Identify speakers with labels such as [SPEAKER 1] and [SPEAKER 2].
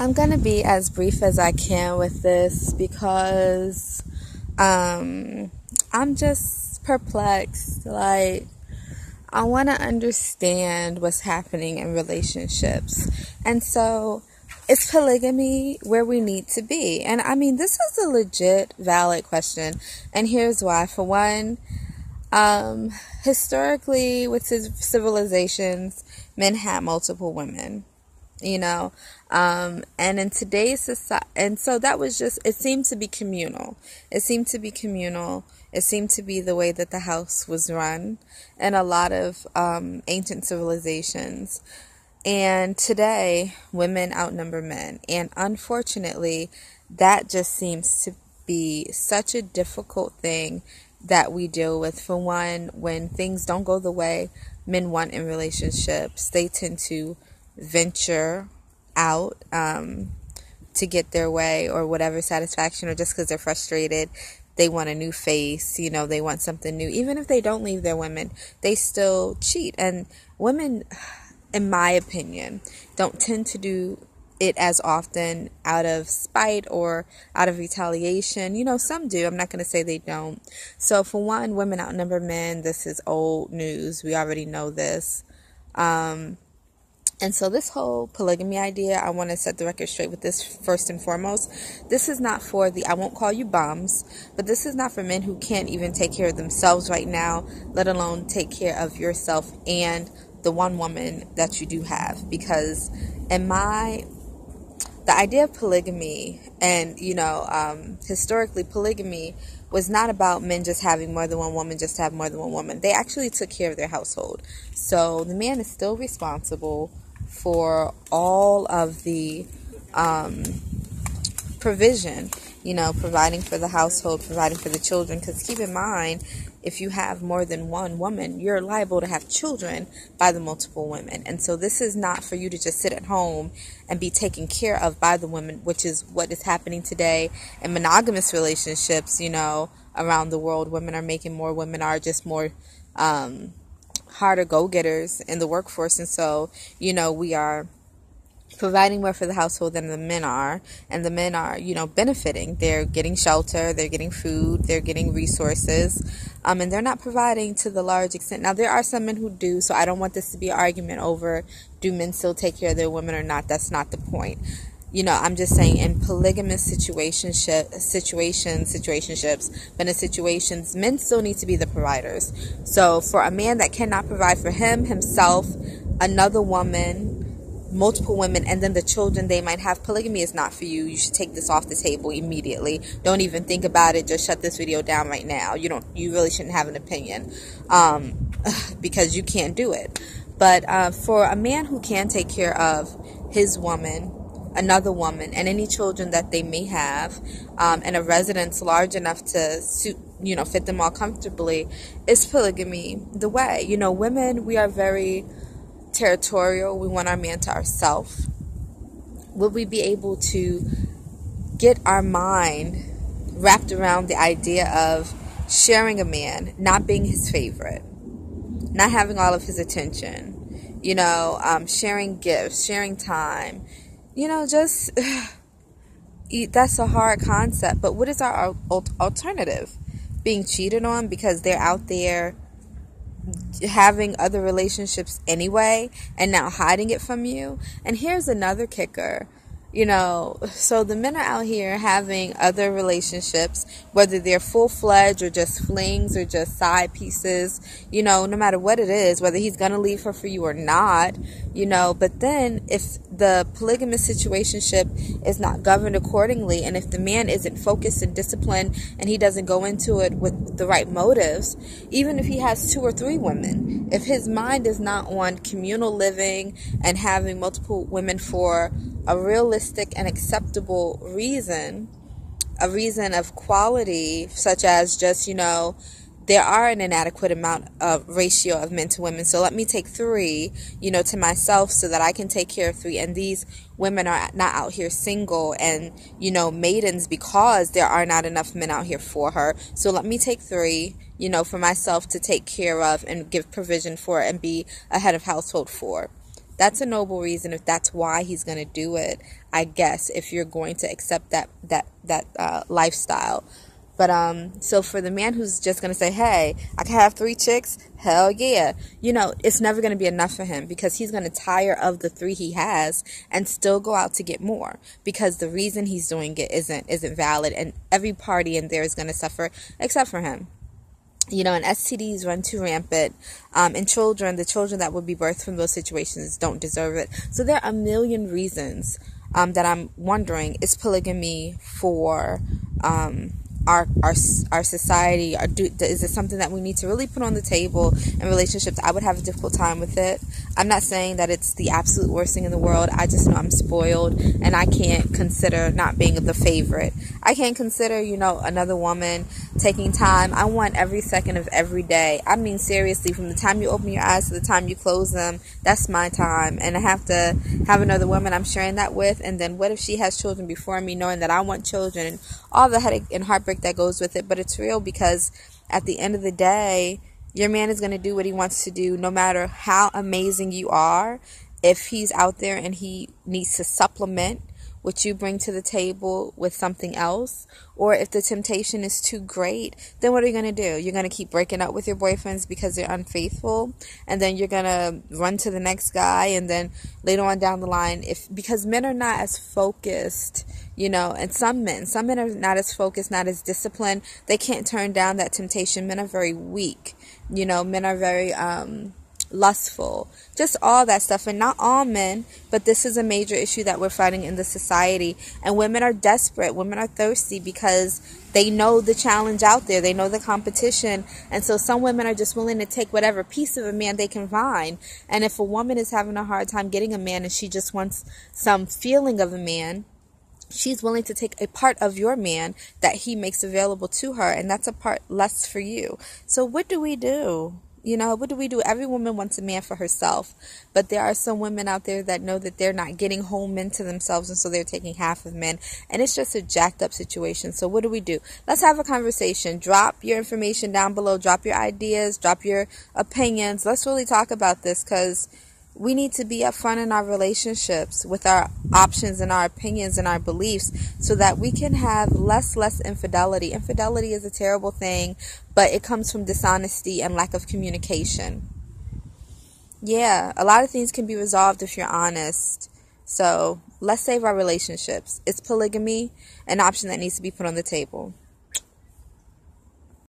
[SPEAKER 1] I'm going to be as brief as I can with this because I'm just perplexed. Like, I want to understand what's happening in relationships. And so, is polygamy where we need to be? And I mean, this is a legit, valid question. And here's why. For one, historically, with civilizations, men had multiple women. And in today's society, and so that was just, it seemed to be communal. It seemed to be the way that the house was run in a lot of ancient civilizations. And today, women outnumber men. And unfortunately, that just seems to be such a difficult thing that we deal with. For one, when things don't go the way men want in relationships, they tend to venture out to get their way or whatever satisfaction, or just because they're frustrated, they want a new face, they want something new. Even if they don't leave their women, they still cheat. And women, in my opinion, don't tend to do it as often out of spite or out of retaliation. Some do. I'm not going to say they don't. So for one, women outnumber men. This is old news. We already know this. And so this whole polygamy idea, I want to set the record straight with this first and foremost. This is not for I won't call you bums, but this is not for men who can't even take care of themselves right now, let alone take care of yourself and the one woman that you do have. Because the idea of polygamy and, historically polygamy was not about men just having more than one woman, just to have more than one woman. They actually took care of their household. So the man is still responsible for all of the provision, providing for the household, providing for the children. Because keep in mind, if you have more than one woman, you're liable to have children by the multiple women. And so this is not for you to just sit at home and be taken care of by the women, which is what is happening today in monogamous relationships, around the world. Women are making more. Women are just more harder go-getters in the workforce. And so, we are providing more for the household than the men are, and the men are, benefiting. They're getting shelter, they're getting food, they're getting resources, and they're not providing to the large extent. Now, there are some men who do, so I don't want this to be an argument over do men still take care of their women or not. That's not the point. I'm just saying in polygamous situationships, but in situations, men still need to be the providers. So for a man that cannot provide for himself, another woman, multiple women, and then the children they might have, polygamy is not for you. You should take this off the table immediately. Don't even think about it. Just shut this video down right now. You really shouldn't have an opinion, because you can't do it. But for a man who can take care of his woman, another woman, and any children that they may have, and a residence large enough to suit, fit them all comfortably, is polygamy the way. Women, we are very territorial. We want our man to ourselves. Would we be able to get our mind wrapped around the idea of sharing a man, not being his favorite, not having all of his attention, sharing gifts, sharing time, that's a hard concept. But what is our alternative? Being cheated on because they're out there having other relationships anyway and now hiding it from you. And here's another kicker. So the men are out here having other relationships, whether they're full-fledged or just flings or just side pieces, no matter what it is, whether he's going to leave her for you or not, but then if the polygamous situationship is not governed accordingly, and if the man isn't focused and disciplined and he doesn't go into it with the right motives, even if he has 2 or 3 women, if his mind is not on communal living and having multiple women for a realistic and acceptable reason, a reason of quality, such as just, there are an inadequate amount of ratio of men to women. So let me take 3, to myself so that I can take care of 3. And these women are not out here single and, maidens because there are not enough men out here for her. So let me take 3, for myself to take care of and give provision for and be a head of household for. That's a noble reason if that's why he's going to do it, I guess, if you're going to accept that lifestyle. But so for the man who's just going to say, hey, I can have 3 chicks, hell yeah, it's never going to be enough for him, because he's going to tire of the 3 he has and still go out to get more, because the reason he's doing it isn't valid, and every party in there is going to suffer except for him. And STDs run too rampant, and the children that would be birthed from those situations don't deserve it. So there are a million reasons that I'm wondering, is polygamy for our society? Is it something that we need to really put on the table in relationships? I would have a difficult time with it. I'm not saying that it's the absolute worst thing in the world. I just know I'm spoiled, and I can't consider not being the favorite. I can't consider, another woman taking time. I want every second of every day. I mean, seriously, from the time you open your eyes to the time you close them, that's my time. And I have to have another woman I'm sharing that with. And then what if she has children before me, knowing that I want children, and all the headache and heartbreak that goes with it? But it's real, because at the end of the day, your man is going to do what he wants to do, no matter how amazing you are. If he's out there and he needs to supplement what you bring to the table with something else, or if the temptation is too great, then what are you going to do? You're going to keep breaking up with your boyfriends because they're unfaithful, and then you're going to run to the next guy, and then later on down the line, because men are not as focused, and some men are not as focused, not as disciplined. They can't turn down that temptation. Men are very weak. Men are very lustful, just all that stuff. And not all men, but this is a major issue that we're fighting in the society. And women are desperate. Women are thirsty, because they know the challenge out there. They know the competition. And so some women are just willing to take whatever piece of a man they can find. And if a woman is having a hard time getting a man, and she just wants some feeling of a man, she's willing to take a part of your man that he makes available to her, and that's a part less for you. So what do we do? What do we do? Every woman wants a man for herself, but there are some women out there that know that they're not getting whole men to themselves, and so they're taking half of men, and it's just a jacked up situation. So what do we do? Let's have a conversation. Drop your information down below. Drop your ideas. Drop your opinions. Let's really talk about this, because we need to be upfront in our relationships with our options and our opinions and our beliefs, so that we can have less infidelity. Infidelity is a terrible thing, but it comes from dishonesty and lack of communication. Yeah, a lot of things can be resolved if you're honest. So let's save our relationships. Is polygamy an option that needs to be put on the table?